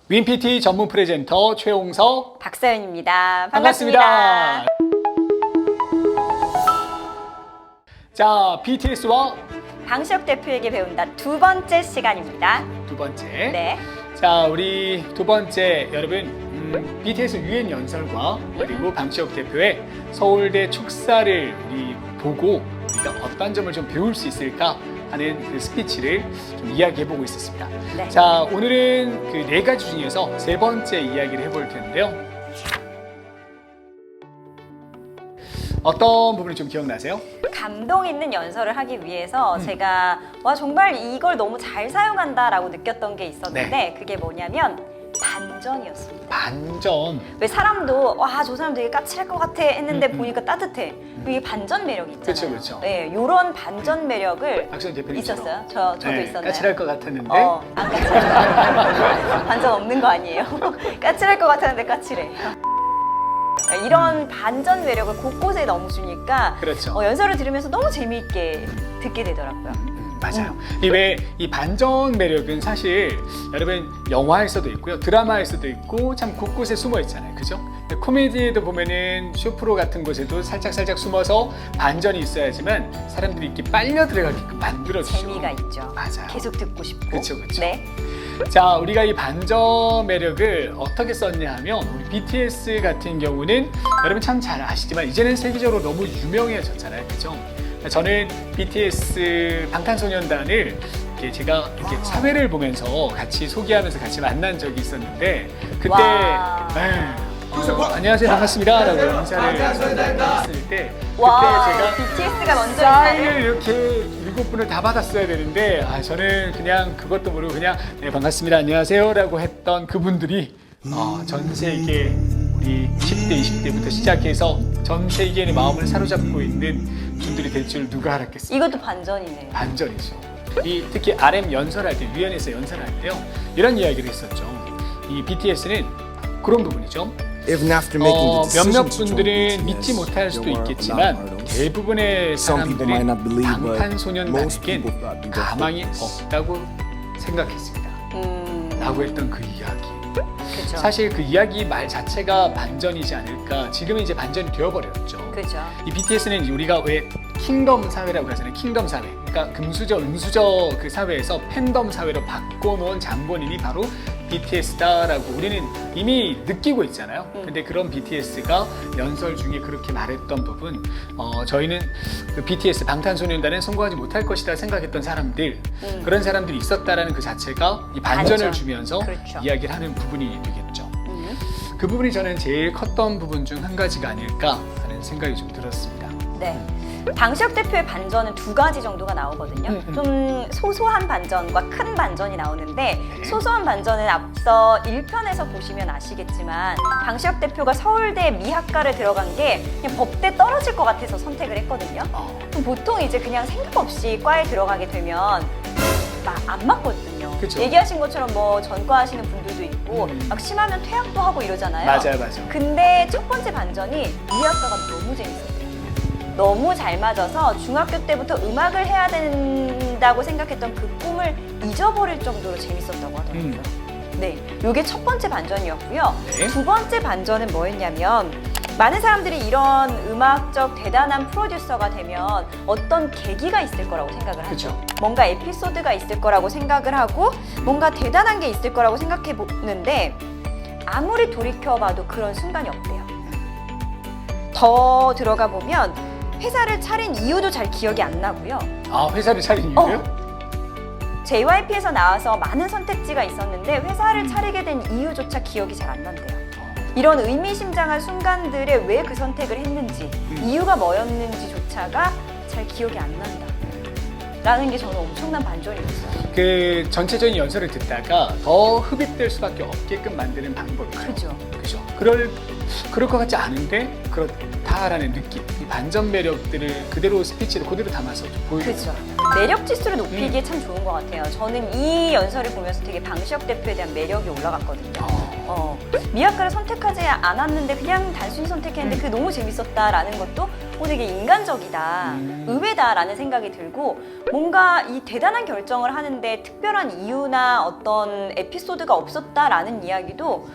윈PT 전문 프레젠터 최홍석 박서연입니다. 반갑습니다. 자, BTS와 방시혁 대표에게 배운다 두 번째 시간입니다. 두 번째. 네. 자, 우리 두 번째 여러분 BTS 유엔 연설과 그리고 방시혁 대표의 서울대 축사를 우리 보고 우리가 어떤 점을 좀 배울 수 있을까 하는 그 스피치를 좀 이야기해보고 있었습니다. 네. 자, 오늘은 그 네 가지 중에서 세 번째 이야기를 해볼 텐데요. 어떤 부분이 좀 기억나세요? 감동 있는 연설을 하기 위해서 제가 와 정말 이걸 너무 잘 사용한다라고 느꼈던 게 있었는데 그게 뭐냐면 반전이었습니다. 반전. 왜 사람도 와 저 사람 되게 까칠할 것 같아 했는데 보니까 따뜻해. 이게 반전 매력이 있잖아요. 그쵸, 그쵸. 네, 이런 반전 매력을 박수현 대표님 있었어요. 저도 네, 있었나요? 까칠할 것 같았는데 안 까칠해. 반전 없는 거 아니에요? 까칠할 것 같았는데 까칠해. 이런 반전 매력을 곳곳에 넣어주니까 그렇죠. 연설을 들으면서 너무 재미있게 듣게 되더라고요. 맞아요. 이 반전 매력은 사실 여러분 영화에서도 있고요, 드라마에서도 있고 참 곳곳에 숨어 있잖아요, 그죠? 코미디에도 보면은 쇼프로 같은 곳에도 살짝 숨어서 반전이 있어야지만 사람들이 이렇게 빨려 들어가게끔 만들어주죠. 재미가 있죠. 맞아요. 계속 듣고 싶고. 그쵸. 네. 자, 우리가 이 반전 매력을 어떻게 썼냐 하면 우리 BTS 같은 경우는 여러분 참 잘 아시지만 이제는 세계적으로 너무 유명해졌잖아요, 그죠? 저는 BTS 방탄소년단을 제가 이렇게 사회를 보면서 같이 소개하면서 같이 만난 적이 있었는데 그때 와. 안녕하세요, 반갑습니다 라고 인사를 했을 때 와, 그때 제가 BTS가 먼저 사인을 인사를. 이렇게 7분을 다 받았어야 되는데 저는 그냥 그것도 모르고 그냥 네, 반갑습니다, 안녕하세요 라고 했던 그분들이 전 세계 우리 10대, 20대부터 시작해서 전 세계의 마음을 사로잡고 있는 분들이 될 줄 누가 알았겠어요. 이것도 반전이네. 반전이죠. 특히 RM 연설할 때, 유엔에서 연설할 때요, 이런 이야기를 했었죠. 이 BTS는 그런 부분이죠. 몇몇 분들은 믿지 못할 수도 있겠지만 대부분의 사람들은 방탄소년단에겐 가망이 없다고 생각했습니다. 라고 했던 그 이야기. 그렇죠. 사실 그 이야기 말 자체가 반전이지 않을까. 지금은 이제 반전이 되어버렸죠. 그렇죠. 이 BTS는 우리가 왜 킹덤 사회라고 하잖아요. 킹덤 사회. 그러니까 금수저, 은수저 그 사회에서 팬덤 사회로 바꿔놓은 장본인이 바로 BTS다라고 우리는 이미 느끼고 있잖아요. 근데 그런 BTS가 연설 중에 그렇게 말했던 부분, 저희는 그 BTS 방탄소년단은 성공하지 못할 것이다 생각했던 사람들, 그런 사람들이 있었다라는 그 자체가 이 반전을 반전. 주면서 그렇죠. 이야기를 하는 부분이 되겠죠. 그 부분이 저는 제일 컸던 부분 중 한 가지가 아닐까 하는 생각이 좀 들었습니다. 네. 방시혁 대표의 반전은 두 가지 정도가 나오거든요. 좀 소소한 반전과 큰 반전이 나오는데 소소한 반전은 앞서 1편에서 보시면 아시겠지만 방시혁 대표가 서울대 미학과를 들어간 게 그냥 법대 떨어질 것 같아서 선택을 했거든요. 그럼 보통 이제 그냥 생각 없이 과에 들어가게 되면 안 맞거든요. 그쵸. 얘기하신 것처럼 뭐 전과 하시는 분들도 있고 막 심하면 퇴학도 하고 이러잖아요. 맞아요. 근데 첫 번째 반전이 미학과가 너무 재밌었어요. 너무 잘 맞아서 중학교 때부터 음악을 해야 된다고 생각했던 그 꿈을 잊어버릴 정도로 재밌었다고 하더라고요. 네, 이게 첫 번째 반전이었고요. 네. 두 번째 반전은 뭐였냐면 많은 사람들이 이런 음악적 대단한 프로듀서가 되면 어떤 계기가 있을 거라고 생각을 하죠. 그쵸. 뭔가 에피소드가 있을 거라고 생각을 하고 뭔가 대단한 게 있을 거라고 생각해 보는데 아무리 돌이켜봐도 그런 순간이 없대요. 더 들어가 보면 회사를 차린 이유도 잘 기억이 안 나고요. 회사를 차린 이유요? JYP에서 나와서 많은 선택지가 있었는데 회사를 차리게 된 이유조차 기억이 잘 안 난대요. 이런 의미심장한 순간들에 왜 그 선택을 했는지, 이유가 뭐였는지조차가 잘 기억이 안 난다. 라는 게 저는 엄청난 반전이었어요. 그 전체적인 연설을 듣다가 더 흡입될 수밖에 없게끔 만드는 방법이죠. 그죠. 그럴 것 같지 않은데 그렇다라는 느낌. 이 반전 매력들을 그대로 스피치를 그대로 담아서 보여주는 그죠. 매력 지수를 높이기에 참 좋은 것 같아요. 저는 이 연설을 보면서 되게 방시혁 대표에 대한 매력이 올라갔거든요. 미학과를 선택하지 않았는데 그냥 단순히 선택했는데 그게 너무 재밌었다라는 것도 되게 인간적이다, 의외다라는 생각이 들고 뭔가 이 대단한 결정을 하는데 특별한 이유나 어떤 에피소드가 없었다라는 이야기도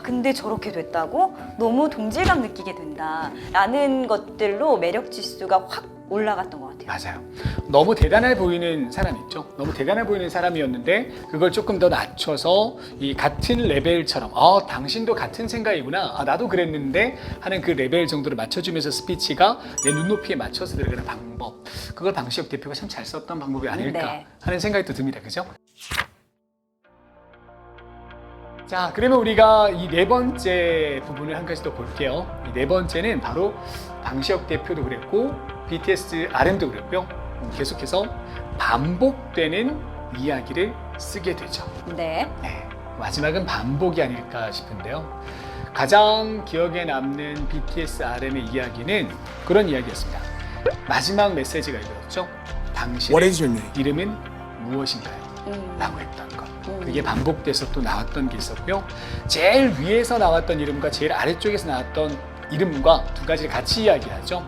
근데 저렇게 됐다고? 너무 동질감 느끼게 된다라는 것들로 매력 지수가 확 올라갔던 것 같아요. 맞아요. 너무 대단해 보이는 사람 있죠. 너무 대단해 보이는 사람이었는데 그걸 조금 더 낮춰서 이 같은 레벨처럼 당신도 같은 생각이구나. 나도 그랬는데 하는 그 레벨 정도를 맞춰주면서 스피치가 내 눈높이에 맞춰서 들어가는 방법. 그걸 방시혁 대표가 참 잘 썼던 방법이 아닐까 네. 하는 생각이 또 듭니다. 그죠? 자, 그러면 우리가 이 네 번째 부분을 한 가지 더 볼게요. 이 네 번째는 바로 방시혁 대표도 그랬고 BTS RM도 그랬고요. 계속해서 반복되는 이야기를 쓰게 되죠. 네. 네, 마지막은 반복이 아닐까 싶은데요. 가장 기억에 남는 BTS RM의 이야기는 그런 이야기였습니다. 마지막 메시지가 이거였죠. 당신의 What is your name? 이름은 무엇인가요? 라고 했던 것. 그게 반복돼서 또 나왔던 게 있었고요. 제일 위에서 나왔던 이름과 제일 아래쪽에서 나왔던 이름과 두 가지를 같이 이야기하죠.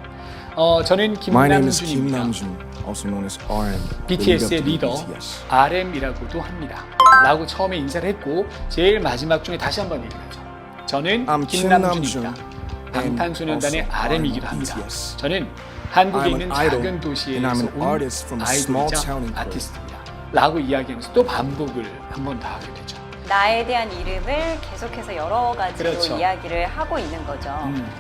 저는 My name is Kim 김남준입니다. Namjoon, also known as RM. BTS의 the 리더 leader of BTS. RM이라고도 합니다. 라고 처음에 인사를 했고 제일 마지막 중에 다시 한번 얘기를 하죠. 저는 I'm 김남준입니다. Kim 방탄소년단의 and also RM이기도 I'm 합니다. BTS. 저는 한국에 I'm 있는 an idol, 작은 도시에서 and I'm an 온 artist from a small 아이돌이자 town in Korea. 아티스트입니다. 라고 이야기하면서 또 반복을 한 번 더 하게 되죠. 나에 대한 이름을 계속해서 여러 가지로 그렇죠. 이야기를 하고 있는 거죠.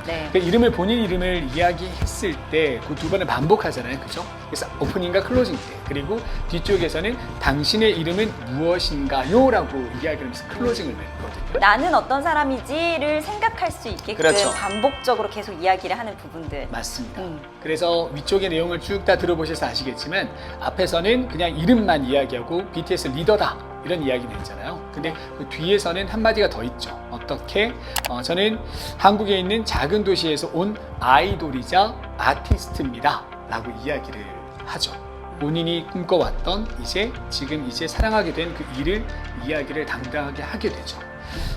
네. 그 이름을 본인 이름을 이야기했을 때 그 두 번을 반복하잖아요, 그죠? 그래서 오프닝과 클로징 때 그리고 뒤쪽에서는 당신의 이름은 무엇인가요?라고 이야기를 하면서 클로징을 맺거든요. 나는 어떤 사람이지를 생각할 수 있게끔 그렇죠. 반복적으로 계속 이야기를 하는 부분들. 맞습니다. 음. 그래서 위쪽의 내용을 쭉 다 들어보셔서 아시겠지만 앞에서는 그냥 이름만 이야기하고 BTS 리더다 이런 이야기를 했잖아요. 근데 그 뒤에서는 한마디가 더 있죠. 어떻게? 저는 한국에 있는 작은 도시에서 온 아이돌이자 아티스트입니다. 라고 이야기를 하죠. 본인이 꿈꿔왔던 지금 사랑하게 된 그 일을 이야기를 당당하게 하게 되죠.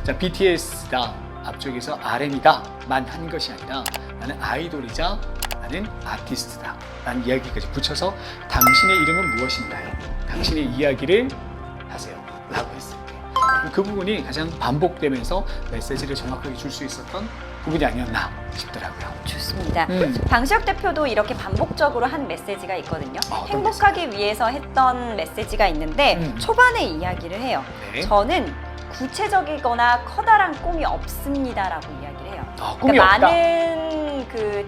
자, BTS다. 앞쪽에서 RM이다. 만 한 것이 아니라 나는 아이돌이자 나는 아티스트다. 라는 이야기까지 붙여서 당신의 이름은 무엇인가요? 당신의 이야기를 하세요. 라고 했을 때. 그 부분이 가장 반복되면서 메시지를 정확하게 줄 수 있었던 부분이 아니었나 싶더라고요. 좋습니다. 방시혁 대표도 이렇게 반복적으로 한 메시지가 있거든요. 어떤 행복하기 위해서 했던 메시지가 있는데 초반에 이야기를 해요. 네. 저는 구체적이거나 커다란 꿈이 없습니다라고 이야기를 해요. 꿈이 그러니까 없다. 많은 그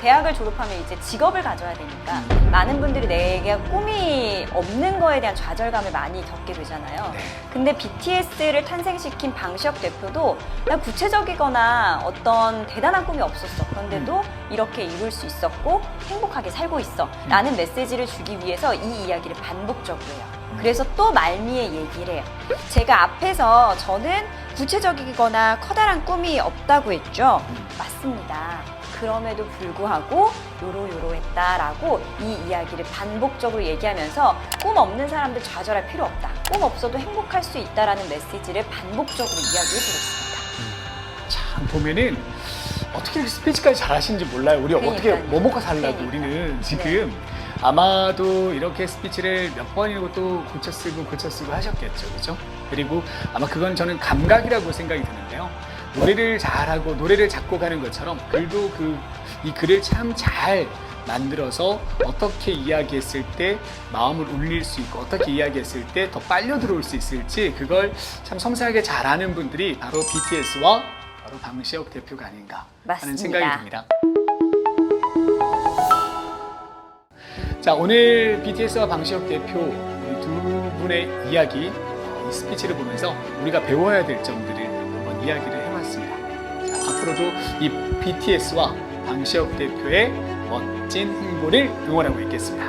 대학을 졸업하면 이제 직업을 가져야 되니까 많은 분들이 내게 꿈이 없는 거에 대한 좌절감을 많이 겪게 되잖아요. 네. 근데 BTS를 탄생시킨 방시혁 대표도 난 구체적이거나 어떤 대단한 꿈이 없었어. 그런데도 이렇게 이룰 수 있었고 행복하게 살고 있어. 라는 메시지를 주기 위해서 이 이야기를 반복적으로 해요. 그래서 또 말미에 얘기를 해요. 제가 앞에서 저는 구체적이거나 커다란 꿈이 없다고 했죠. 맞습니다. 그럼에도 불구하고 요로요로했다라고 이 이야기를 반복적으로 얘기하면서 꿈 없는 사람들 좌절할 필요 없다. 꿈 없어도 행복할 수 있다라는 메시지를 반복적으로 이야기해 드렸습니다. 참 보면은 어떻게 이렇게 스피치까지 잘하시는지 몰라요. 우리 어떻게 그러니까요. 뭐 먹고 살라고 그러니까요. 우리는 지금 아마도 이렇게 스피치를 몇 번이고 또 고쳐 쓰고 하셨겠죠, 그렇죠? 그리고 아마 그건 저는 감각이라고 생각이 드는데요. 노래를 잘하고 노래를 작곡하는 것처럼 글도 이 글을 참 잘 만들어서 어떻게 이야기했을 때 마음을 울릴 수 있고 어떻게 이야기했을 때 더 빨려 들어올 수 있을지 그걸 참 섬세하게 잘 아는 분들이 바로 BTS와 바로 방시혁 대표가 아닌가 하는 맞습니다. 생각이 듭니다. 자, 오늘 BTS와 방시혁 대표 이 두 분의 이야기, 이 스피치를 보면서 우리가 배워야 될 점들을 한번 이야기를 해봤습니다. 자, 앞으로도 이 BTS와 방시혁 대표의 멋진 행보를 응원하고 있겠습니다.